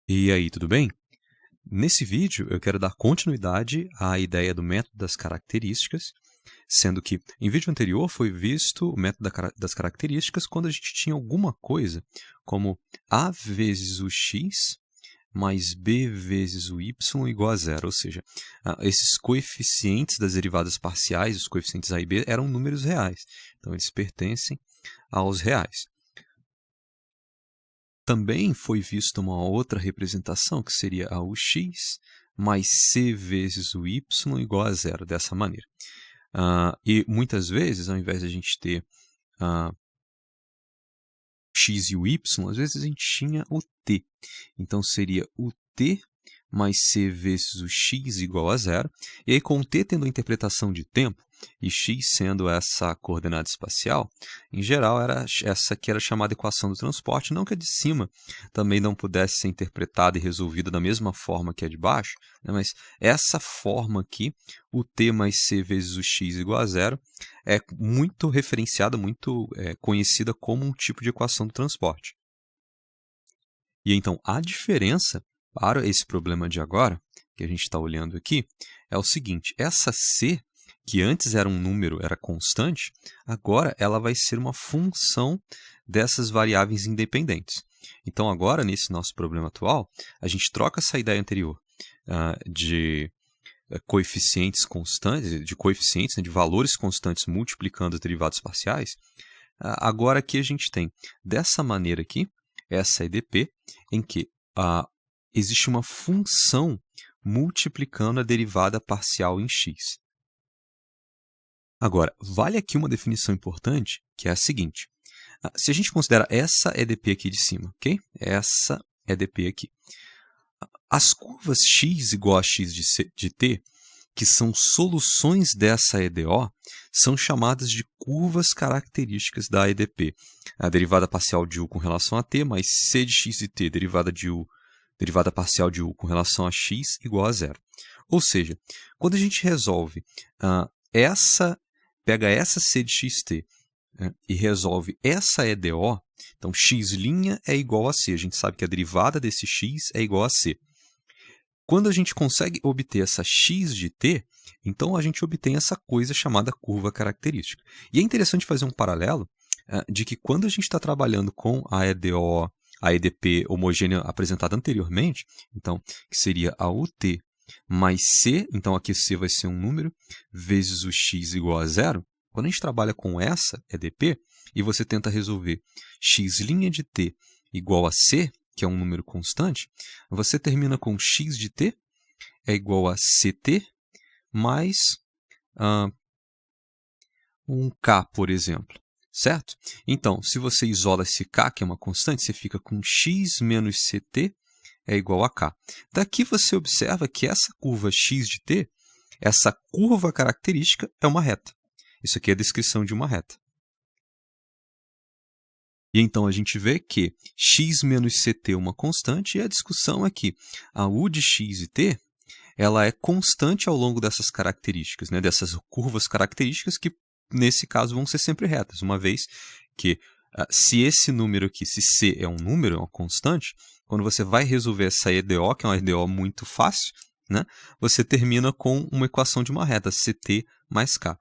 E aí, tudo bem? Nesse vídeo eu quero dar continuidade à ideia do método das características, sendo que em vídeo anterior foi visto o método das características quando a gente tinha alguma coisa como a vezes o x mais b vezes o y igual a zero, ou seja, esses coeficientes das derivadas parciais, os coeficientes a e b, eram números reais, então eles pertencem aos reais. Também foi vista uma outra representação, que seria a ux mais c vezes o y igual a zero, dessa maneira. E muitas vezes, ao invés de a gente ter x e o y, às vezes a gente tinha o t. Então, seria o t mais c vezes o x igual a zero. E aí, com o t tendo a interpretação de tempo, e x sendo essa coordenada espacial, em geral, era essa que era chamada equação do transporte, não que a de cima também não pudesse ser interpretada e resolvida da mesma forma que a de baixo, né? Mas essa forma aqui, o t mais c vezes o x igual a zero, é muito referenciada, muito conhecida como um tipo de equação do transporte. E então, a diferença para esse problema de agora, que a gente está olhando aqui, é o seguinte: essa c, que antes era um número, era constante, agora ela vai ser uma função dessas variáveis independentes. Então, agora, nesse nosso problema atual, a gente troca essa ideia anterior de coeficientes constantes, de valores constantes multiplicando as derivadas parciais. Agora aqui a gente tem, dessa maneira aqui, essa EDP, em que existe uma função multiplicando a derivada parcial em x. Agora, vale aqui uma definição importante, que é a seguinte. Se a gente considera essa EDP aqui de cima, ok? Essa EDP aqui. As curvas x igual a x de t, que são soluções dessa EDO, são chamadas de curvas características da EDP. A derivada parcial de u com relação a t mais c de x de t, derivada parcial de u com relação a x igual a zero. Ou seja, quando a gente resolve pega essa c de xt e resolve essa EDO, então x' é igual a c. A gente sabe que a derivada desse x é igual a c. Quando a gente consegue obter essa x de t, então a gente obtém essa coisa chamada curva característica. E é interessante fazer um paralelo de que quando a gente está trabalhando com a EDO, a EDP homogênea apresentada anteriormente, então, que seria a UT mais C, então aqui C vai ser um número, vezes o x igual a zero. Quando a gente trabalha com essa EDP e você tenta resolver x' de t igual a C, que é um número constante, você termina com x de t é igual a ct mais um k, por exemplo, certo? Então, se você isola esse k, que é uma constante, você fica com x menos ct é igual a k. Daqui você observa que essa curva x de t, essa curva característica, é uma reta. Isso aqui é a descrição de uma reta. E então a gente vê que x menos ct é uma constante, e a discussão é que a u de x e t ela é constante ao longo dessas características, né, dessas curvas características que, nesse caso, vão ser sempre retas, uma vez que se esse número aqui, se c é um número, é uma constante, quando você vai resolver essa EDO, que é uma EDO muito fácil, né, você termina com uma equação de uma reta, ct mais k.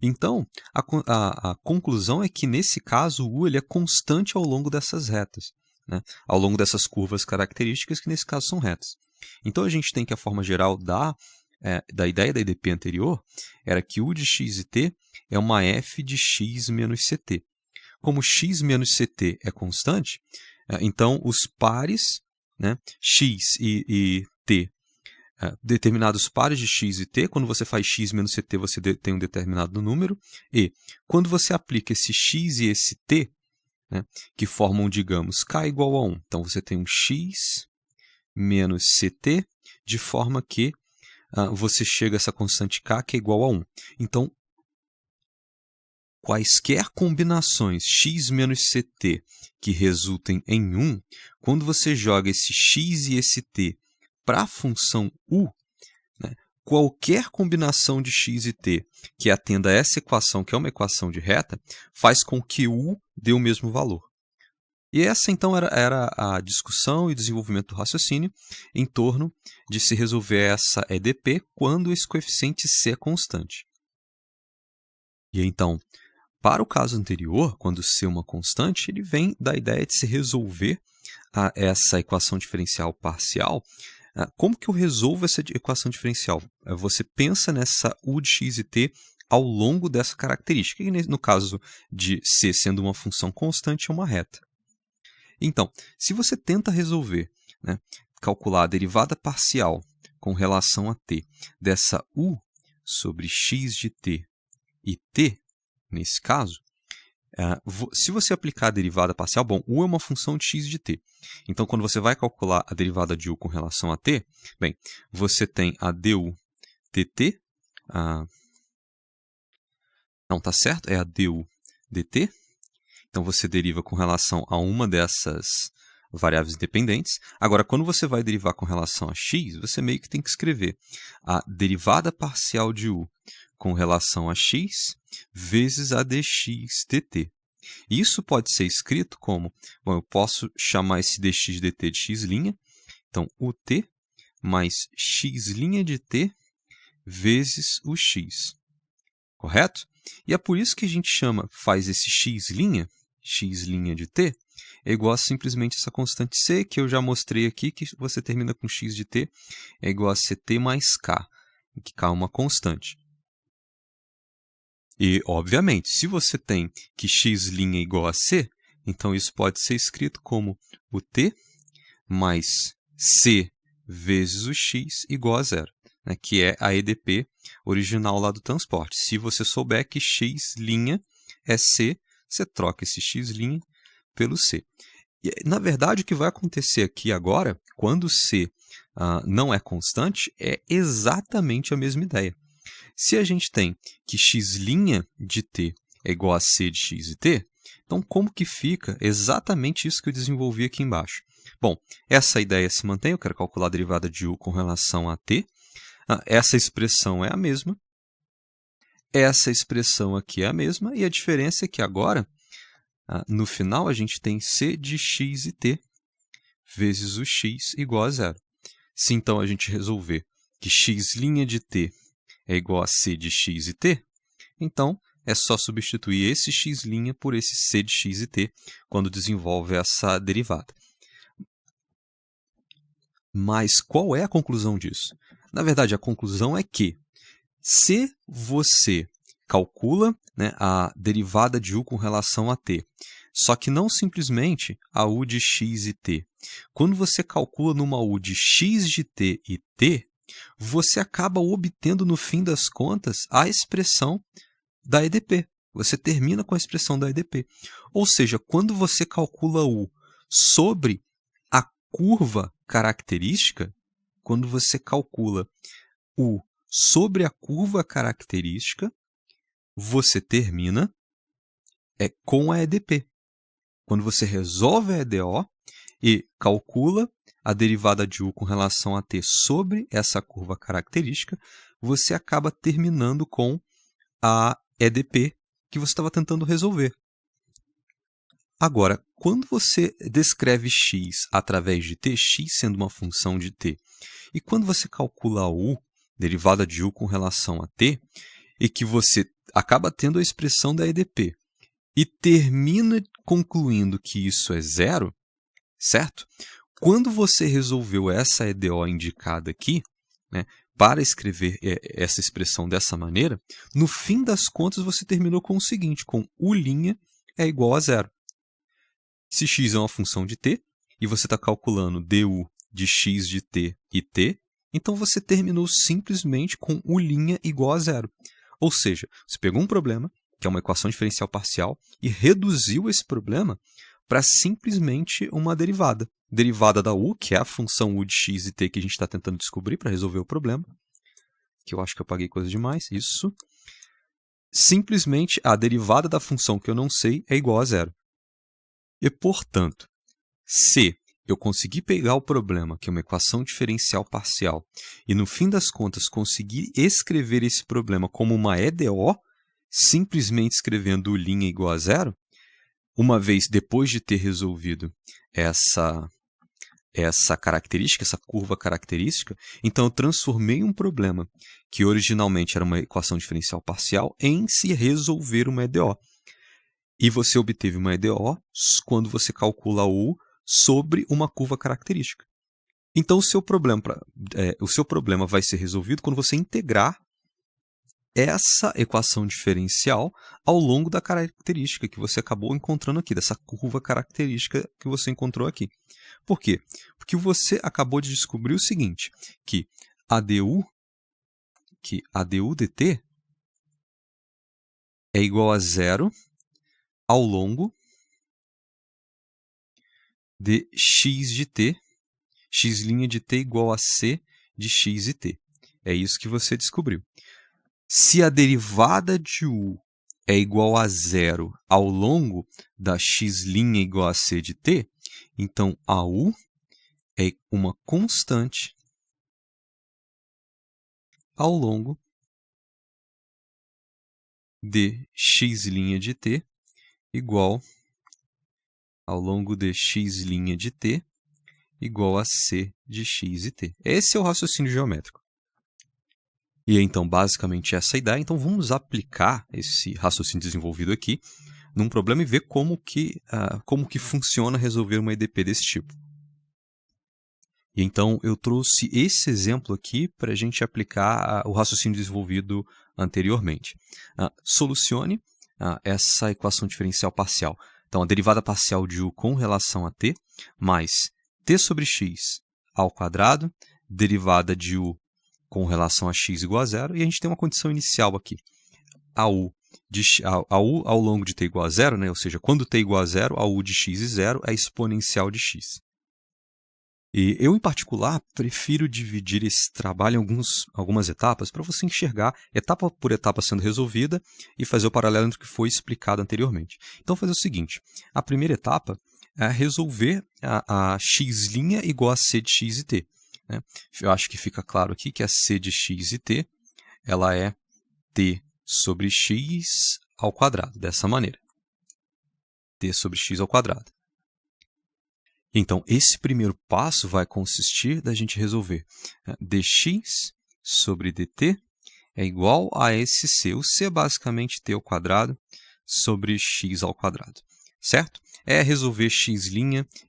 Então, a conclusão é que, nesse caso, o u ele é constante ao longo dessas retas, né? Ao longo dessas curvas características, que nesse caso são retas. Então, a gente tem que a forma geral da ideia da EDP anterior era que u de x e t é uma f de x menos ct. Como x menos ct é constante, então os pares, né, x e t, determinados pares de x e t, quando você faz x menos ct, você tem um determinado número, e quando você aplica esse x e esse t, né, que formam, digamos, k igual a 1, então você tem um x menos ct, de forma que você chega a essa constante k, que é igual a 1. Então, quaisquer combinações x menos ct que resultem em 1, quando você joga esse x e esse t para a função u, né, qualquer combinação de x e t que atenda a essa equação, que é uma equação de reta, faz com que u dê o mesmo valor. E essa, então, era a discussão e desenvolvimento do raciocínio em torno de se resolver essa EDP quando esse coeficiente C é constante. E então, para o caso anterior, quando C é uma constante, ele vem da ideia de se resolver essa equação diferencial parcial. Como que eu resolvo essa equação diferencial? Você pensa nessa U de x e t ao longo dessa característica, e no caso de C sendo uma função constante, é uma reta. Então, se você tenta resolver, né, calcular a derivada parcial com relação a t dessa U sobre x de t e t, nesse caso, se você aplicar a derivada parcial, bom, U é uma função de x de t. Então, quando você vai calcular a derivada de U com relação a t, bem, você tem a du dt, não, tá certo, é a du dt. Então, você deriva com relação a uma dessas variáveis independentes. Agora, quando você vai derivar com relação a x, você meio que tem que escrever a derivada parcial de U com relação a x vezes a dx dt. Isso pode ser escrito como, bom, eu posso chamar esse dx dt de x', então ut mais x' de t vezes o x, correto? E é por isso que a gente faz esse x' de t, é igual a simplesmente essa constante c, que eu já mostrei aqui, que você termina com x de t, é igual a ct mais k, em que k é uma constante. E, obviamente, se você tem que x' é igual a c, então isso pode ser escrito como o t mais c vezes o x igual a zero, né, que é a EDP original lá do transporte. Se você souber que x' é c, você troca esse x' pelo c. E, na verdade, o que vai acontecer aqui agora, quando c não é constante, é exatamente a mesma ideia. Se a gente tem que x' de t é igual a c de x e t, então como que fica exatamente isso que eu desenvolvi aqui embaixo? Bom, essa ideia se mantém, eu quero calcular a derivada de U com relação a t. Essa expressão é a mesma. Essa expressão aqui é a mesma, e a diferença é que agora, no final, a gente tem c de x e t vezes o x igual a zero. Se então a gente resolver que x' de t é igual a c de x e t, então é só substituir esse x' por esse c de x e t quando desenvolve essa derivada. Mas qual é a conclusão disso? Na verdade, a conclusão é que se você calcula, né, a derivada de U com relação a t, só que não simplesmente a U de x e t. Quando você calcula numa U de x de t e t, você acaba obtendo, no fim das contas, a expressão da EDP. Você termina com a expressão da EDP. Ou seja, quando você calcula U sobre a curva característica, quando você calcula U sobre a curva característica, você termina com a EDP. Quando você resolve a EDO e calcula a derivada de U com relação a t sobre essa curva característica, você acaba terminando com a EDP que você estava tentando resolver. Agora, quando você descreve x através de t, x sendo uma função de t, e quando você calcula a U, derivada de U com relação a t, e que você acaba tendo a expressão da EDP, e termina concluindo que isso é zero, certo? Quando você resolveu essa EDO indicada aqui, né, para escrever essa expressão dessa maneira, no fim das contas você terminou com o seguinte, com U' é igual a zero. Se x é uma função de t, e você está calculando du de x de t e t, então você terminou simplesmente com U' igual a zero. Ou seja, você pegou um problema, que é uma equação diferencial parcial, e reduziu esse problema para simplesmente uma derivada. Derivada da U, que é a função U de x e t que a gente está tentando descobrir para resolver o problema. Que eu acho que eu apaguei coisa demais. Isso. Simplesmente a derivada da função que eu não sei é igual a zero. E, portanto, se eu conseguir pegar o problema, que é uma equação diferencial parcial, e no fim das contas conseguir escrever esse problema como uma EDO, simplesmente escrevendo U' igual a zero, uma vez depois de ter resolvido essa característica, essa curva característica, então eu transformei um problema que originalmente era uma equação diferencial parcial em se resolver uma EDO. E você obteve uma EDO quando você calcula U sobre uma curva característica. Então o seu problema vai ser resolvido quando você integrar essa equação diferencial ao longo da característica que você acabou encontrando aqui, dessa curva característica que você encontrou aqui. Por quê? Porque você acabou de descobrir o seguinte, que a du dt é igual a zero ao longo de x de t, x' de t igual a c de x e t. É isso que você descobriu. Se a derivada de u é igual a zero ao longo da x' igual a c de t, então a u é uma constante ao longo de x' de t igual ao longo de x' de t igual a c de x e t. Esse é o raciocínio geométrico. E então, basicamente, essa é a ideia. Então, vamos aplicar esse raciocínio desenvolvido aqui num problema e ver como que funciona resolver uma EDP desse tipo. E então, eu trouxe esse exemplo aqui para a gente aplicar o raciocínio desenvolvido anteriormente. Solucione essa equação diferencial parcial. Então, a derivada parcial de u com relação a t, mais t sobre x ao quadrado, derivada de u com relação a x igual a zero, e a gente tem uma condição inicial aqui. A u ao longo de t igual a zero, né? Ou seja, quando t igual a zero, a u de x e zero é exponencial de x. E eu, em particular, prefiro dividir esse trabalho em algumas etapas para você enxergar etapa por etapa sendo resolvida e fazer o paralelo entre o que foi explicado anteriormente. Então, vou fazer o seguinte. A primeira etapa é resolver a x' igual a c de x e t. Né? Eu acho que fica claro aqui que a c de x e t ela é t sobre x ao quadrado, dessa maneira. T sobre x ao quadrado. Então, esse primeiro passo vai consistir da gente resolver dx sobre dt é igual a esse c. O c é basicamente t ao quadrado sobre x ao quadrado, certo? É resolver x'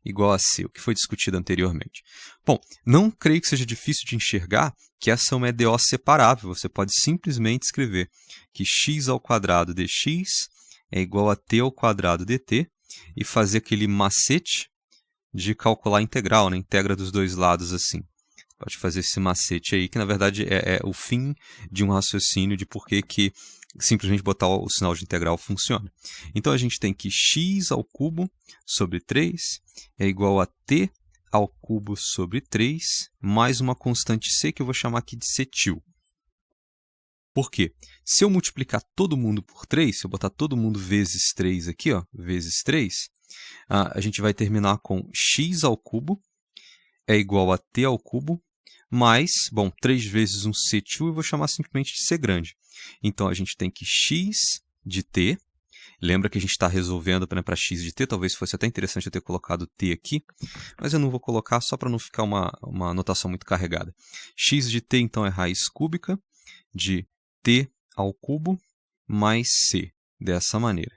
igual a c, o que foi discutido anteriormente. Bom, não creio que seja difícil de enxergar que essa é uma EDO separável. Você pode simplesmente escrever que x ao quadrado dx é igual a t ao quadrado dt e fazer aquele macete de calcular a integral, né? Integra dos dois lados assim. Pode fazer esse macete aí, que na verdade é o fim de um raciocínio de por que simplesmente botar o sinal de integral funciona. Então a gente tem que x ao cubo sobre 3 é igual a t ao cubo sobre 3 mais uma constante c que eu vou chamar aqui de cetil. Por quê? Se eu multiplicar todo mundo por 3, se eu botar todo mundo vezes 3 aqui, ó, vezes 3, a gente vai terminar com x ao cubo é igual a t ao cubo mais, bom, 3 vezes um cetil eu vou chamar simplesmente de c grande. Então, a gente tem que x de t, lembra que a gente está resolvendo para x de t, talvez fosse até interessante eu ter colocado t aqui, mas eu não vou colocar só para não ficar uma notação muito carregada. X de t, então, é raiz cúbica de t ao cubo mais c, dessa maneira.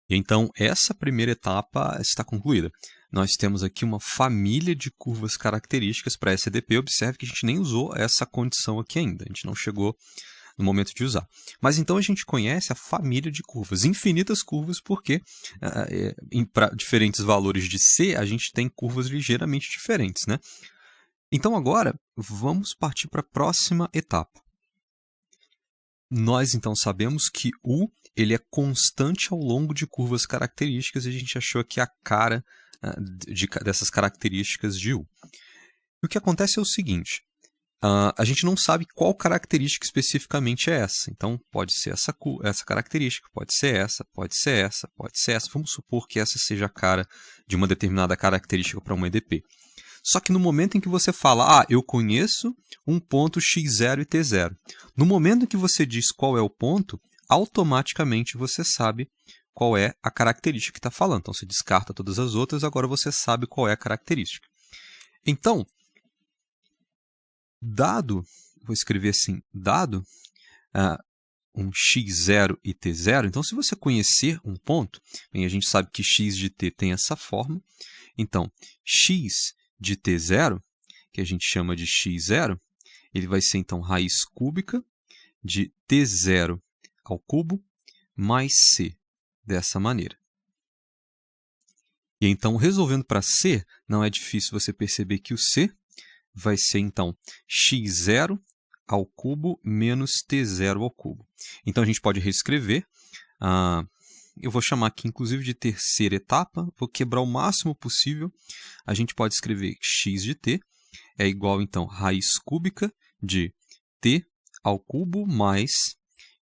E então, essa primeira etapa está concluída. Nós temos aqui uma família de curvas características para essa EDP. Observe que a gente nem usou essa condição aqui ainda. A gente não chegou no momento de usar. Mas então a gente conhece a família de curvas, infinitas curvas, porque para diferentes valores de C, a gente tem curvas ligeiramente diferentes, né? Então agora, vamos partir para a próxima etapa. Nós, então, sabemos que U ele é constante ao longo de curvas características e a gente achou aqui a cara dessas características de U. E o que acontece é o seguinte, a gente não sabe qual característica especificamente é essa. Então, pode ser essa característica, pode ser essa, pode ser essa, pode ser essa. Vamos supor que essa seja a cara de uma determinada característica para uma EDP. Só que no momento em que você fala, eu conheço um ponto x0 e t0. No momento em que você diz qual é o ponto, automaticamente você sabe qual é a característica que está falando. Então, você descarta todas as outras, agora você sabe qual é a característica. Então, dado, vou escrever assim, dado um x0 e t0, então se você conhecer um ponto, bem, a gente sabe que x de t tem essa forma, então x de t0, que a gente chama de x0, ele vai ser então raiz cúbica de t0 ao cubo mais c, dessa maneira. E então, resolvendo para c, não é difícil você perceber que o c vai ser então x0 ao cubo menos t0 ao cubo. Então, a gente pode reescrever. Eu vou chamar aqui, inclusive, de terceira etapa. Vou quebrar o máximo possível. A gente pode escrever x de t é igual, então, raiz cúbica de t ao cubo mais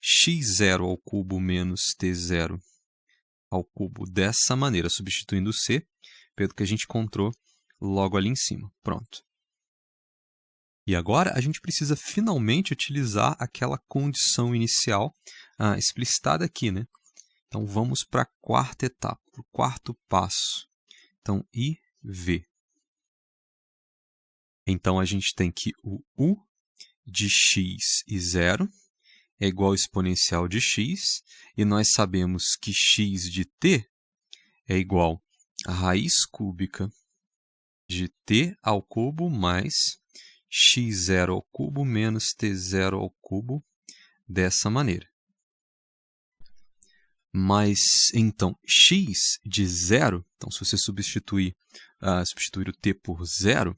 x0 ao cubo menos t0 ao cubo dessa maneira, substituindo o c pelo que a gente encontrou logo ali em cima. Pronto. E agora a gente precisa finalmente utilizar aquela condição inicial explicitada aqui, né? Então, vamos para a quarta etapa, para o quarto passo. Então, I, V. Então, a gente tem que o U de x e 0 é igual ao exponencial de x, e nós sabemos que x de t é igual a raiz cúbica de t ao cubo mais x0 ao cubo menos t0 ao cubo, dessa maneira. Mas, então, x de 0, então, se você substituir o t por 0,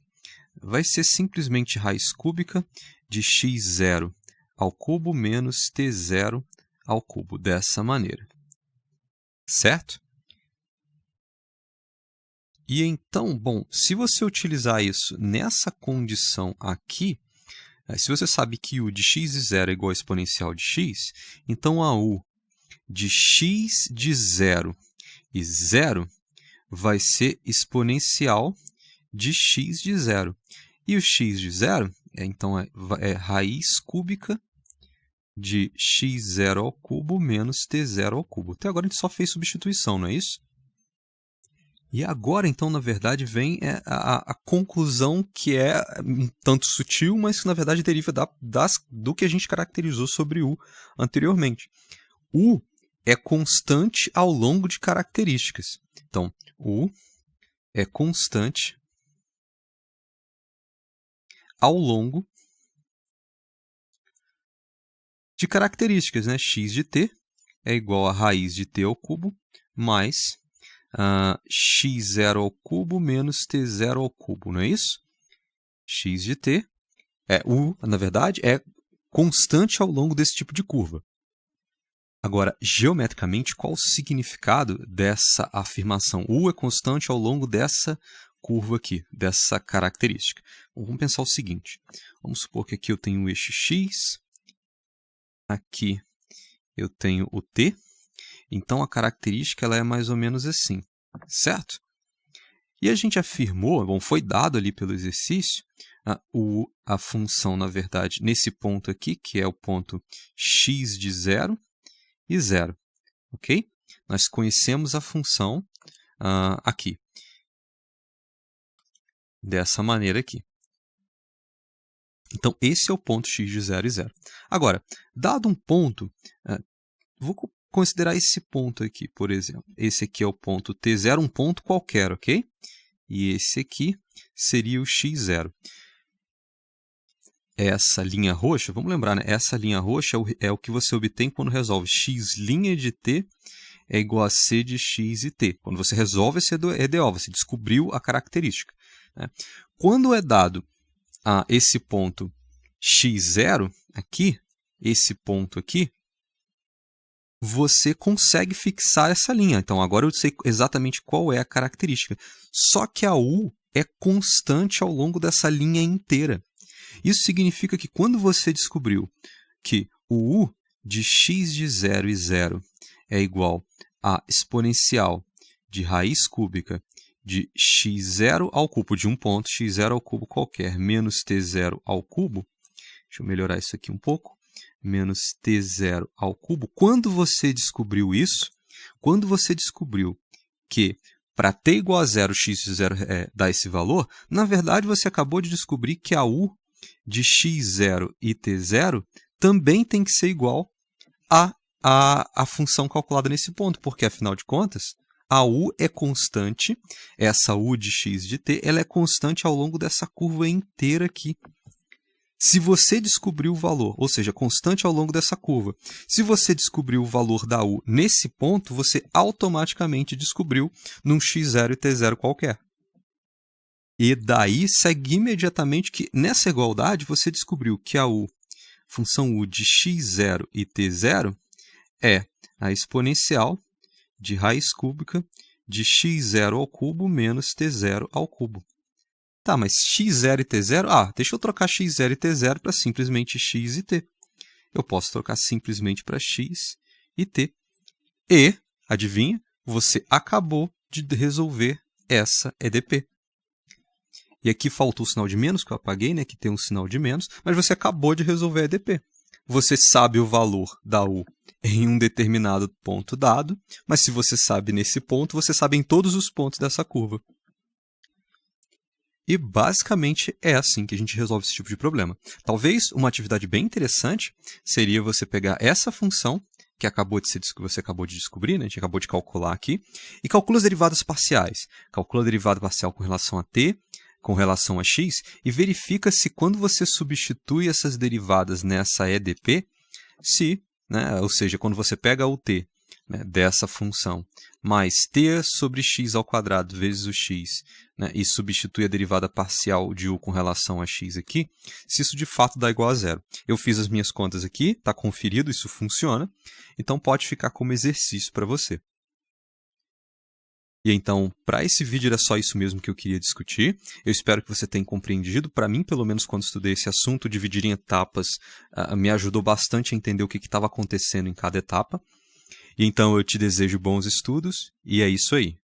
vai ser simplesmente raiz cúbica de x0 ao cubo menos t0 ao cubo, dessa maneira. Certo? E então, bom, se você utilizar isso nessa condição aqui, se você sabe que u de x de 0 é igual ao exponencial de x, então a u de x de 0 e 0 vai ser exponencial de x de 0. E o x de 0, então, é raiz cúbica de x0 ao cubo menos t0 ao cubo. Até agora a gente só fez substituição, não é isso? E agora, então, na verdade, vem a conclusão que é um tanto sutil, mas que, na verdade, deriva do que a gente caracterizou sobre U anteriormente. U é constante ao longo de características. Então, U é constante ao longo de características, né? X de t é igual a raiz de t ao cubo mais x0 ao cubo menos t0 ao cubo, não é isso? X de t, U, na verdade, é constante ao longo desse tipo de curva. Agora, geometricamente, qual o significado dessa afirmação? U é constante ao longo dessa curva aqui, dessa característica. Bom, vamos pensar o seguinte. Vamos supor que aqui eu tenho o eixo x, aqui eu tenho o t, então a característica ela é mais ou menos assim, certo? E a gente afirmou, bom, foi dado ali pelo exercício, a função, na verdade, nesse ponto aqui, que é o ponto x de 0 e 0, ok? Nós conhecemos a função aqui, dessa maneira aqui. Então, esse é o ponto x de 0 e 0. Agora, dado um ponto, vou considerar esse ponto aqui, por exemplo. Esse aqui é o ponto t0, um ponto qualquer, ok? E esse aqui seria o x0. Essa linha roxa, vamos lembrar, né? Essa linha roxa é o que você obtém quando resolve x' de t é igual a c de x e t. Quando você resolve esse EDO, você descobriu a característica, né? Quando é dado esse ponto x0 aqui, esse ponto aqui, você consegue fixar essa linha. Então, agora eu sei exatamente qual é a característica. Só que a U é constante ao longo dessa linha inteira. Isso significa que quando você descobriu que o U de x de 0 e 0 é igual a exponencial de raiz cúbica de x0 ao cubo de um ponto, x0 ao cubo qualquer, menos t0 ao cubo, deixa eu melhorar isso aqui um pouco, menos t0 ao cubo. Quando você descobriu isso, quando você descobriu que para t igual a 0, x de 0 dá esse valor, na verdade você acabou de descobrir que a u de x0 e t0 também tem que ser igual a função calculada nesse ponto, porque, afinal de contas, a u é constante, essa u de x de t, ela é constante ao longo dessa curva inteira aqui. Se você descobrir o valor, ou seja, constante ao longo dessa curva, se você descobrir o valor da u nesse ponto, você automaticamente descobriu num x0 e t0 qualquer. E daí segue imediatamente que nessa igualdade você descobriu que a u, função u de x0 e t0, é a exponencial de raiz cúbica de x0 ao cubo menos t0 ao cubo. Tá, mas x0 e t0... deixa eu trocar x0 e t0 para simplesmente x e t. Eu posso trocar simplesmente para x e t. E, adivinha, você acabou de resolver essa EDP. E aqui faltou o sinal de menos, que eu apaguei, né, que tem um sinal de menos, mas você acabou de resolver a EDP. Você sabe o valor da u em um determinado ponto dado, mas se você sabe nesse ponto, você sabe em todos os pontos dessa curva. E basicamente é assim que a gente resolve esse tipo de problema. Talvez uma atividade bem interessante seria você pegar essa função que você acabou de descobrir, né? A gente acabou de calcular aqui, e calcula as derivadas parciais. Calcula a derivada parcial com relação a t, com relação a x, e verifica se quando você substitui essas derivadas nessa EDP, ou seja, quando você pega o t, né, dessa função, mais t sobre x ao quadrado vezes o x, né, e substitui a derivada parcial de u com relação a x aqui, se isso de fato dá igual a zero. Eu fiz as minhas contas aqui, está conferido, isso funciona, então pode ficar como exercício para você. E então, para esse vídeo era só isso mesmo que eu queria discutir. Eu espero que você tenha compreendido. Para mim, pelo menos quando estudei esse assunto, dividir em etapas me ajudou bastante a entender o que estava acontecendo em cada etapa. E então eu te desejo bons estudos e é isso aí.